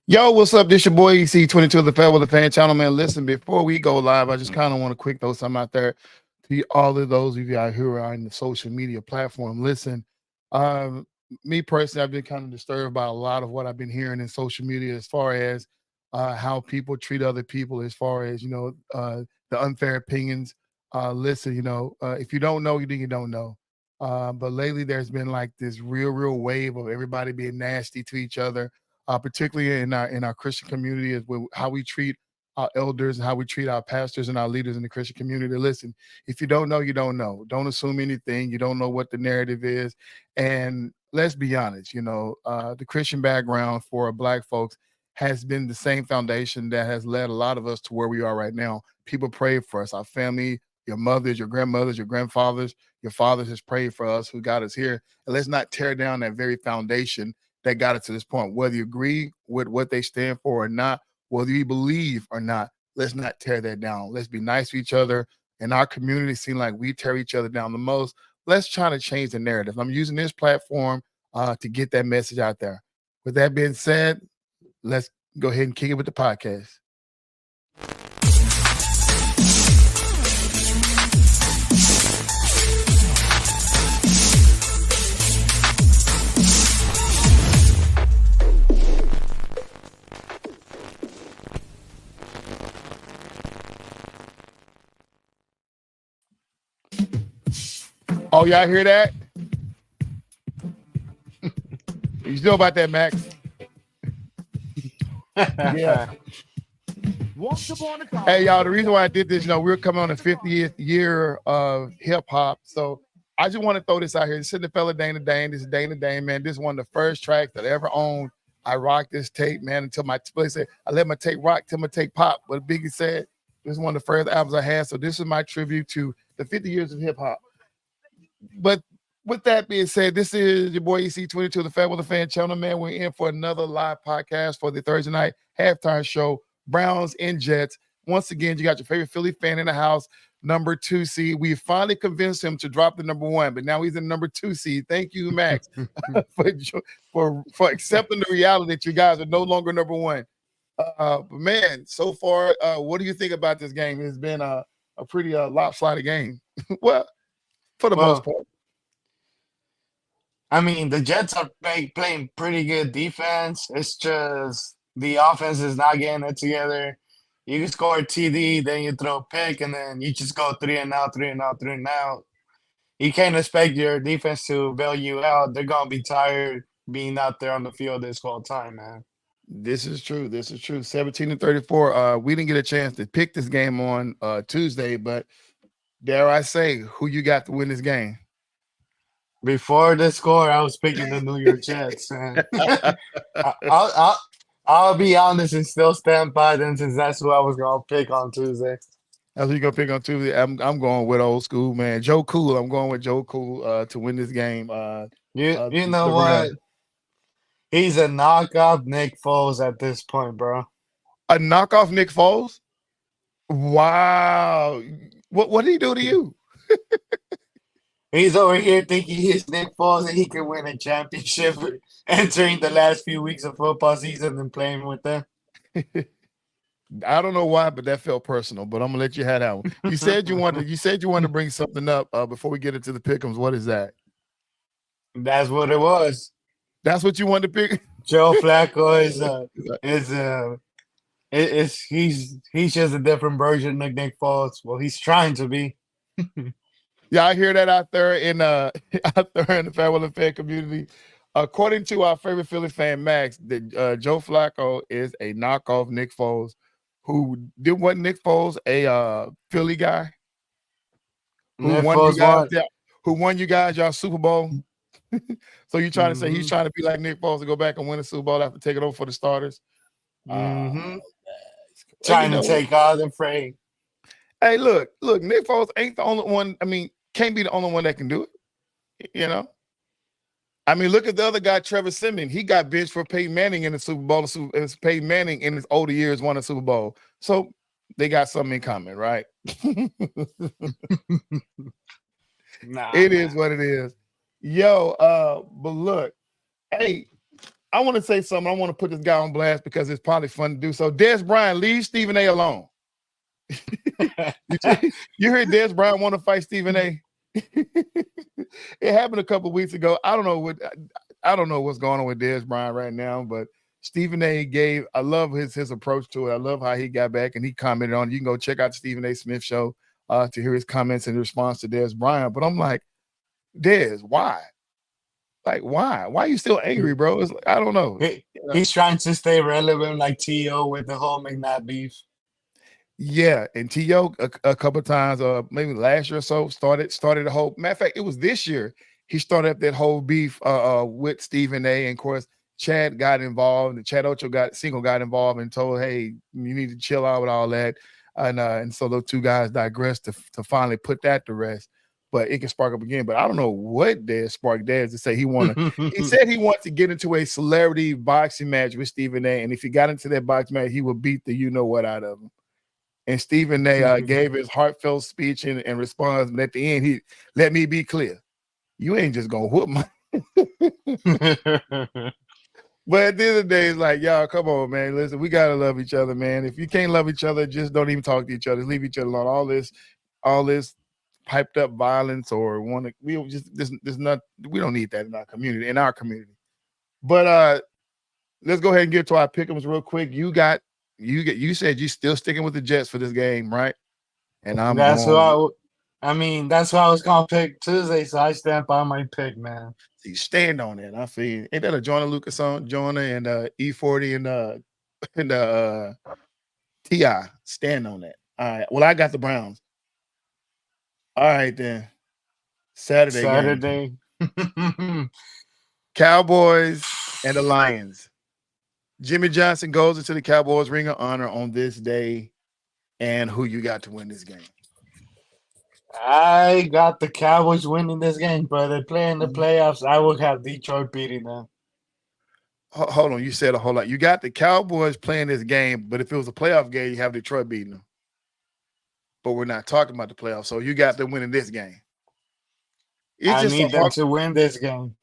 Yo, what's up? This your boy EC22 of the FairWeather Fan Channel, man. Listen, before we go live, I just kind of want to quick throw something out there to all of those of you out here who are on the social media platform. Listen, um, me personally, I've been kind of disturbed by a lot of what I've been hearing in social media as far as how people treat other people, as far as the unfair opinions. Listen, if you don't know, then you don't know. But lately, there's been like this real wave of everybody being nasty to each other, particularly in our Christian community, is how we treat our elders and how we treat our pastors and our leaders in the Christian community. Listen, if you don't know, you don't know. Don't assume anything. You don't know what the narrative is. And let's be honest, the Christian background for Black folks has been the same foundation that has led a lot of us to where we are right now. People pray for us, our family, your mothers, your grandmothers, your grandfathers, your fathers has prayed for us who got us here. And let's not tear down that very foundation that got it to this point. Whether you agree with what they stand for or not, whether you believe or not, let's not tear that down. Let's be nice to each other. In our community, seem like we tear each other down the most. Let's try to change the narrative. I'm using this platform to get that message out there. With that being said, let's go ahead and kick it with the podcast. Oh, y'all hear that? You still about that, Max? Yeah. Hey, y'all, the reason why I did this, we're coming on the 50th year of hip hop. So I just want to throw this out here. This is the fella Dana Dane. This is Dana Dane, man. This is one of the first tracks that I ever owned. I rocked this tape, man, until I let my tape rock till my tape pop. But Biggie said, this is one of the first albums I had. So this is my tribute to the 50 years of hip hop. But with that being said, this is your boy EC22 of the FairWeather Fan Channel, man. We're in for another live podcast for the Thursday night halftime show, Browns and Jets. Once again, you got your favorite Philly fan in the house, number 2 seed. We finally convinced him to drop the number 1, but now he's in number 2 seed. Thank you, Max, for accepting the reality that you guys are no longer number 1. But man, so far, what do you think about this game? It's been a pretty lopsided game. Well, for the most part. I mean, the Jets are playing pretty good defense. It's just the offense is not getting it together. You score a TD, then you throw a pick, and then you just go 3-and-out, 3-and-out, 3-and-out. You can't expect your defense to bail you out. They're going to be tired being out there on the field this whole time, man. This is true. 17-34. We didn't get a chance to pick this game on Tuesday, but dare I say, who you got to win this game? Before the score, I was picking the New York Jets, man. I'll be honest and still stand by them since that's who I was going to pick on Tuesday. That's who you going to pick on Tuesday? I'm going with old school, man. Joe Cool. I'm going with Joe Cool to win this game. You know what? He's a knockoff Nick Foles at this point, bro. A knockoff Nick Foles? Wow. What did he do to you? He's over here thinking he's Nick Foles and he can win a championship entering the last few weeks of football season and playing with them. I don't know why, but that felt personal. But I'm gonna let you have that one. You said you wanted to bring something up before we get into the pick'ems. What is that? That's what it was. That's what you wanted to pick. Joe Flacco he's just a different version of Nick Foles. Well, he's trying to be. Yeah, I hear that out there in the FairWeather fan community. According to our favorite Philly fan, Max, that Joe Flacco is a knockoff Nick Foles. Wasn't Nick Foles a Philly guy? Who won you guys y'all Super Bowl? So you trying to say he's trying to be like Nick Foles to go back and win a Super Bowl after taking over for the starters? Trying to take all the freight. Hey, look, Nick Foles ain't the only one. I mean, can't be the only one that can do it. I mean, look at the other guy, Trevor Siemian. He got benched for Peyton Manning in the Super Bowl. Peyton Manning in his older years won a Super Bowl. So they got something in common, right? It is what it is. Yo, but look, hey, I want to say something. I want to put this guy on blast because it's probably fun to do so. Des Bryant, leave Stephen A alone. You heard Des Bryant want to fight Stephen A? It happened a couple weeks ago. I don't know what's going on with Des Bryant right now, but Stephen A I love his approach to it. I love how he got back and he commented on it. You can go check out the Stephen A. Smith show to hear his comments in response to Des Bryant. But I'm like, Des, why? Like, why? Why are you still angry, bro? It's like, I don't know. He's trying to stay relevant like T.O. with the whole McNabb beef. Yeah, and T.O. a couple of times, maybe last year or so, started the whole. Matter of fact, it was this year he started up that whole beef with Stephen A. And of course, Chad got involved, and Chad Ocho got involved and told, "Hey, you need to chill out with all that." And so those two guys digressed to finally put that to rest. But it can spark up again. But I don't know what sparked Dez to say he said he wants to get into a celebrity boxing match with Stephen A. And if he got into that boxing match, he would beat the you know what out of him. And Stephen A. Gave his heartfelt speech in response. And at the end, he let me be clear. You ain't just gonna whoop my. But at the end of the day, it's like, y'all, come on, man. Listen, we gotta love each other, man. If you can't love each other, just don't even talk to each other. Leave each other alone. All this piped up violence or we don't need that in our community. But let's go ahead and get to our pick'ems real quick. You said you still sticking with the Jets for this game, right? And that's why I was gonna pick Tuesday, so I stand by my pick, man. You stand on it. I feel. Ain't that a Jonah Lucas song? Jonah and E40 and T.I. Stand on that. All right. Well, I got the Browns. All right then. Saturday. Cowboys and the Lions. Jimmy Johnson goes into the Cowboys Ring of Honor on this day. And who you got to win this game? I got the Cowboys winning this game, but they play in the playoffs. I would have Detroit beating them. Hold on, you said a whole lot. You got the Cowboys playing this game, but if it was a playoff game, you have Detroit beating them. But we're not talking about the playoffs, so you got them winning this game. I need them to win this game.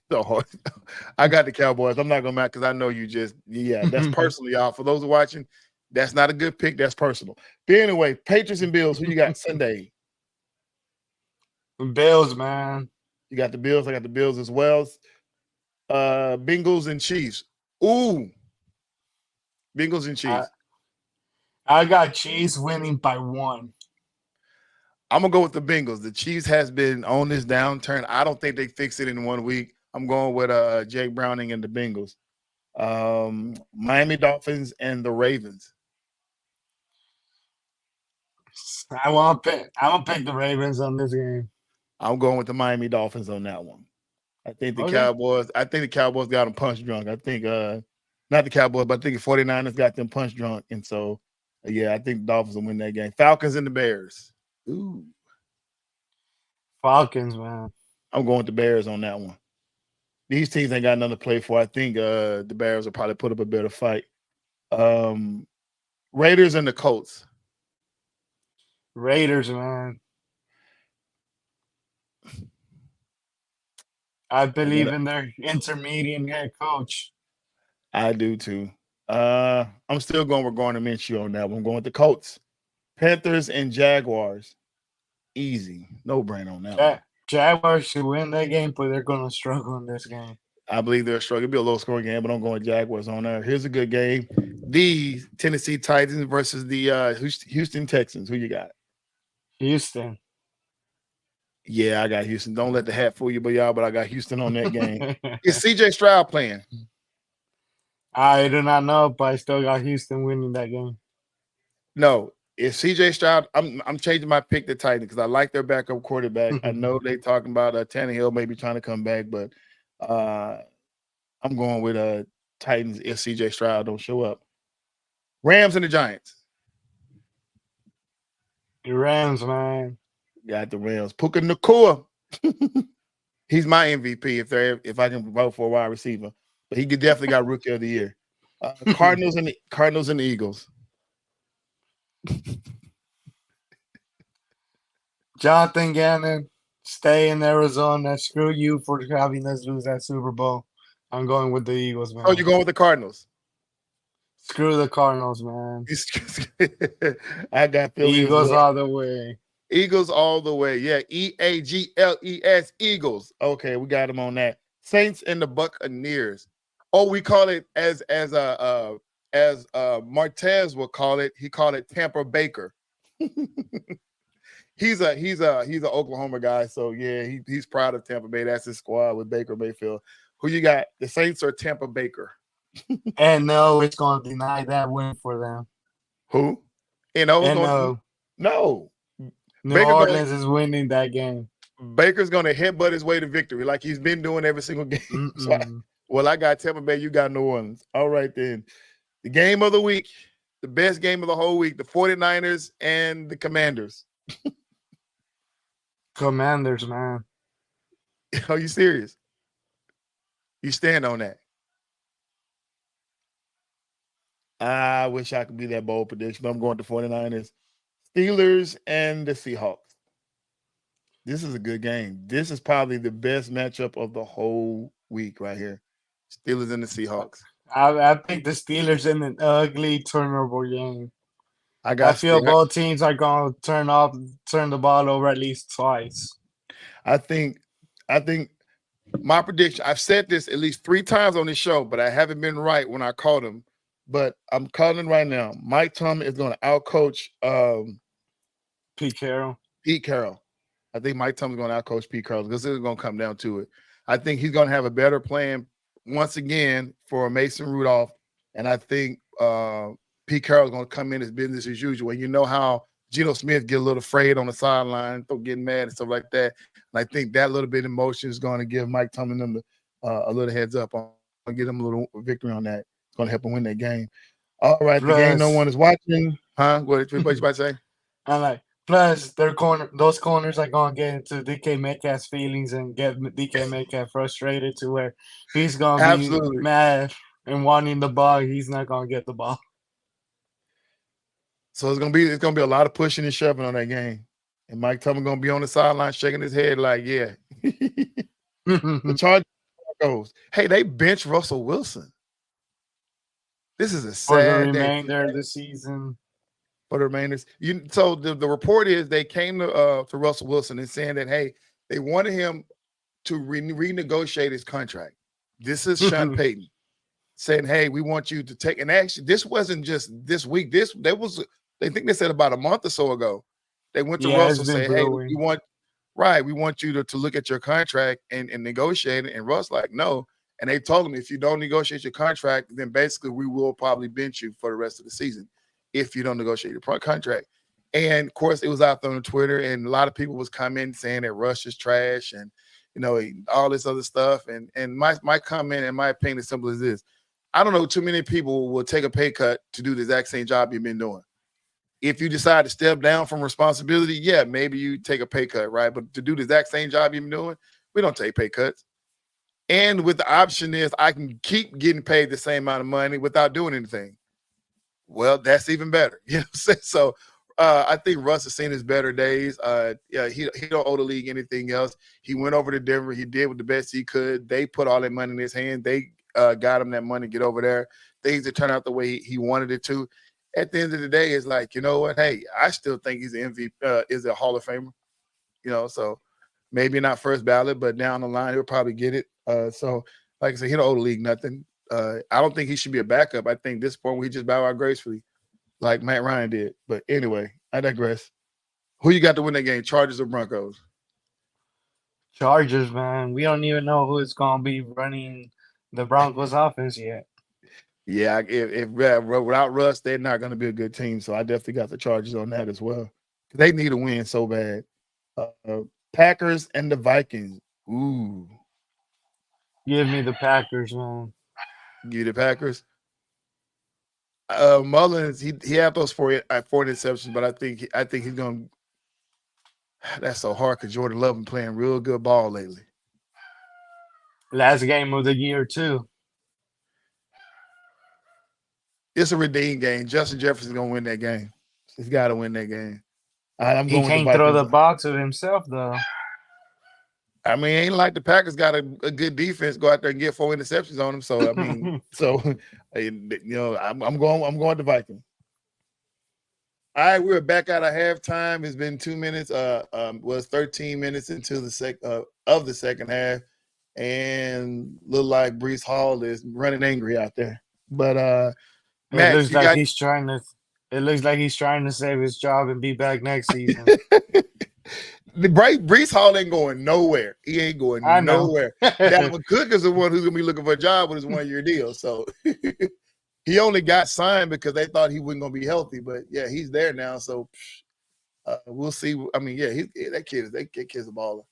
So hard. I got the Cowboys. I'm not gonna matter because I know you that's personal, y'all. For those watching, that's not a good pick. That's personal. But anyway, Patriots and Bills. Who you got Sunday? Bills, man. You got the Bills. I got the Bills as well. Bengals and Chiefs. Ooh. Bengals and Chiefs. I got Chiefs winning by 1. I'm gonna go with the Bengals. The Chiefs has been on this downturn. I don't think they fix it in 1 week. I'm going with Jake Browning and the Bengals. Miami Dolphins and the Ravens. I want to pick the Ravens on this game. I'm going with the Miami Dolphins on that one. I think the Cowboys got them punch drunk. I think not the Cowboys, but I think the 49ers got them punch drunk. And so I think the Dolphins will win that game. Falcons and the Bears. Ooh. Falcons, man. I'm going with the Bears on that one. These teams ain't got nothing to play for. I think the Bears will probably put up a better fight. Raiders and the Colts. Raiders, man. I believe in their intermediate head coach. I do too. I'm still going with Gardner Minshew on that one. I'm going with the Colts. Panthers and Jaguars. Easy. No brain on that one. Jaguars should win that game, but they're going to struggle in this game. I believe they're struggling. It'll be a low-scoring game, but I'm going Jaguars on there. Here's a good game. The Tennessee Titans versus the Houston Texans. Who you got? Houston. Yeah, I got Houston. Don't let the hat fool you, but I got Houston on that game. Is C.J. Stroud playing? I do not know, but I still got Houston winning that game. No. If C.J. Stroud, I'm changing my pick to Titans because I like their backup quarterback. I know they talking about Tannehill maybe trying to come back, but I'm going with Titans if C.J. Stroud don't show up. Rams and the Giants. The Rams, man. Got the Rams. Puka Nacua. He's my MVP if I can vote for a wide receiver. But he definitely got Rookie of the Year. Cardinals and the Eagles. Jonathan Gannon, Stay in Arizona. Screw you for having us lose that Super Bowl. I'm going with the Eagles, Oh, man. you going with the Cardinals? Screw the Cardinals, man. I got Philly as Eagles well. all the way. Eagles all the way. Yeah, Eagles, Eagles. Okay, we got them on that. Saints and the Buccaneers. Oh, we call it as Martez will call it. He called it Tampa Baker. he's an Oklahoma guy, so yeah, he's proud of Tampa Bay. That's his squad with Baker Mayfield. Who you got? The Saints or Tampa Baker? And no, it's going to deny that win for them. Who? And I was And going no. New Baker going Orleans is winning that game. Baker's going to headbutt his way to victory like he's been doing every single game. So I got Tampa Bay, you got New Orleans. All right, then. The game of the week, the best game of the whole week, the 49ers and the Commanders. Commanders, man. Are you serious? You stand on that? I wish I could be that bold prediction, but I'm going to 49ers. Steelers and the Seahawks. This is a good game. This is probably the best matchup of the whole week right here. Steelers and the Seahawks. I think the Steelers in an ugly turnover game. I feel both teams are going to turn the ball over at least twice. I think my prediction, I've said this at least 3 times on this show, but I haven't been right when I called him. But I'm calling right now. Mike Tomlin is going to outcoach Pete Carroll. I think Mike Tomlin's going to outcoach Pete Carroll because it's going to come down to it. I think he's going to have a better plan once again for Mason Rudolph. And I think Pete Carroll's going to come in as business as usual. And you know how Geno Smith get a little afraid on the sideline, getting mad and stuff like that. And I think that little bit of emotion is going to give Mike Tomlin them a little heads up on get them a little victory on that. It's going to help him win that game. All right, the game no one is watching. Huh? What you about to say? I'm like, plus, those corners are going to get into DK Metcalf's feelings and get DK Metcalf frustrated to where he's going to be mad and wanting the ball. He's not going to get the ball. So it's gonna be a lot of pushing and shoving on that game. And Mike Tomlin gonna be on the sideline shaking his head like, yeah. The Chargers goes, hey, they bench Russell Wilson. This is a sad for the remainder of the season. For the remainders. So the report is they came to Russell Wilson and saying that, hey, they wanted him to renegotiate his contract. This is Sean Payton saying, hey, we want you to take an action. This wasn't just this week. They think they said about a month or so ago. They went to Russell saying, hey, we want you to look at your contract and negotiate it. And Russ like, no. And they told him, if you don't negotiate your contract, then basically we will probably bench you for the rest of the season if you don't negotiate your contract. And, of course, it was out there on Twitter, and a lot of people was commenting saying that Russ is trash and, all this other stuff. And my comment and my opinion is simple as this. I don't know too many people will take a pay cut to do the exact same job you've been doing. If you decide to step down from responsibility, yeah, maybe you take a pay cut, right? But to do the exact same job you've been doing, we don't take pay cuts. And with the option is I can keep getting paid the same amount of money without doing anything. Well, that's even better. You know what I'm saying? So I think Russ has seen his better days. He don't owe the league anything else. He went over to Denver. He did with the best he could. They put all that money in his hand. They got him that money to get over there. Things that turned out the way he wanted it to. At the end of the day, it's like, you know what? Hey, I still think he's an MVP, is a Hall of Famer. So maybe not first ballot, but down the line, he'll probably get it. So, like I said, he don't owe the league nothing. I don't think he should be a backup. I think this point we just bow out gracefully, like Matt Ryan did. But anyway, I digress. Who you got to win that game, Chargers or Broncos? Chargers, man. We don't even know who is going to be running the Broncos offense yet. Yeah, if without Russ, they're not going to be a good team. So I definitely got the Chargers on that as well. They need a win so bad. Packers and the Vikings. Ooh. Give me the Packers, man. Give the Packers. Mullins, he had those four interceptions, but I think he's going to. That's so hard because Jordan Love been playing real good ball lately. Last game of the year, too. It's a redeem game. Justin Jefferson's going to win that game. He's got to win that game. He can't throw the ball to himself, though. I mean, ain't like the Packers got a good defense. Go out there and get 4 interceptions on them. So I mean, I'm going to Vikings. All right, we're back out of halftime. It's been 2 minutes. Was 13 minutes into the second half, and look like Brees Hall is running angry out there. But it Max, looks you like got. he's trying to. It looks like he's trying to save his job and be back next season. The Brees Hall ain't going nowhere. He ain't going I know. nowhere. Dalvin Cook is the one who's gonna be looking for a job with his 1 year deal. So he only got signed because they thought he wasn't gonna be healthy. But yeah, he's there now. So we'll see. I mean, yeah, that kid's a baller.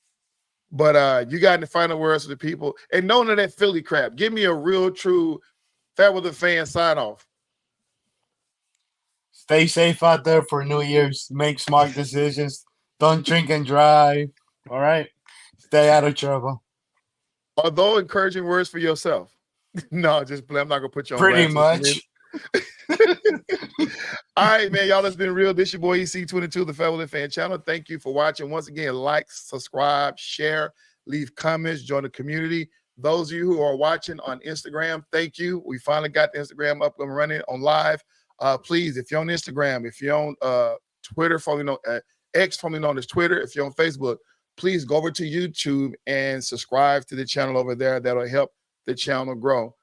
But you got any final words for the people? And none of that Philly crap. Give me a real, true FairWeather fan sign off. Stay safe out there for New Year's. Make smart decisions. Don't drink and drive. All right. Stay out of trouble. Although encouraging words for yourself. No, just play. I'm not gonna put you on Pretty blast. much. All right, man. Y'all, it's been real. This your boy EC22, the FairWeather Fan Channel. Thank you for watching. Once again, like, subscribe, share, leave comments, join the community. Those of you who are watching on Instagram, thank you. We finally got the Instagram up and running on live. Please, if you're on Instagram, if you're on Twitter, formerly known X, formerly known as Twitter, if you're on Facebook, please go over to YouTube and subscribe to the channel over there. That'll help the channel grow.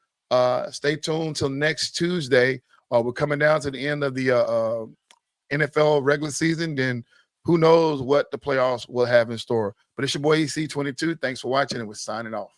Stay tuned till next Tuesday. We're coming down to the end of the NFL regular season. Then who knows what the playoffs will have in store. But it's your boy EC22. Thanks for watching, and we're signing off.